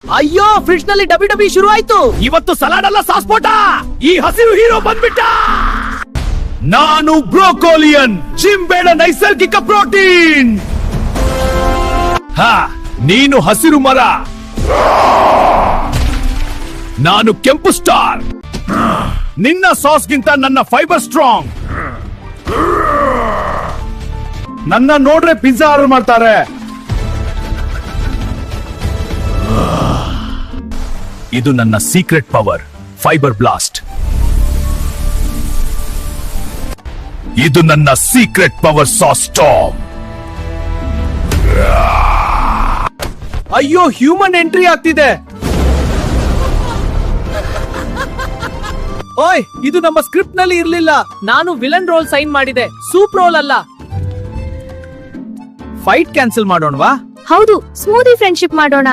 ಅಯ್ಯೋ ಫ್ರಿಡ್ಜ್ ನಲ್ಲಿ ಡಬಿ ಡಬಿ ಶುರು ಆಯ್ತು. ಇವತ್ತು ಸಲಾಡ್ ಅಲ್ಲ ಸಾಸ್ಪೋಟ. ಈ ಹಸಿರು ಹೀರೋ ಬಂದ್ಬಿಟ್ಟ. ನಾನು ಬ್ರೋಕೋಲಿಯನ್, ಜಿಮ್ ಬೇಡ ನೈಸರ್ಗಿಕ ಪ್ರೋಟೀನ್. ನೀನು ಹಸಿರು ಮರ, ನಾನು ಕೆಂಪು ಸ್ಟಾರ್. ನಿನ್ನ ಸಾಸ್ಗಿಂತ ನನ್ನ ಫೈಬರ್ ಸ್ಟ್ರಾಂಗ್. ನನ್ನ ನೋಡ್ರೆ ಪಿಜ್ಜಾ ಆರ್ಡರ್ ಮಾಡ್ತಾರೆ. ಇದು ನನ್ನ ಸೀಕ್ರೆಟ್ ಪವರ್, ಫೈಬರ್ ಬ್ಲಾಸ್ಟ್. ಇದು ನನ್ನ ಸೀಕ್ರೆಟ್ ಪವರ್, ಸಾಸ್ ಸ್ಟಾರ್ಮ್. ಅಯ್ಯೋ ಹ್ಯೂಮನ್ ಎಂಟ್ರಿ ಆಗ್ತಿದೆ. ಓಯ್ ಇದು ನಮ್ಮ ಸ್ಕ್ರಿಪ್ಟ್ ನಲ್ಲಿ ಇರ್ಲಿಲ್ಲ. ನಾನು ವಿಲನ್ ರೋಲ್ ಸೈನ್ ಮಾಡಿದೆ, ಸೂಪ್ ರೋಲ್ ಅಲ್ಲ. ಫೈಟ್ ಕ್ಯಾನ್ಸಲ್ ಮಾಡೋಣವಾ? ಹೌದು, ಸ್ಮೂದಿ ಫ್ರೆಂಡ್ಶಿಪ್ ಮಾಡೋಣ.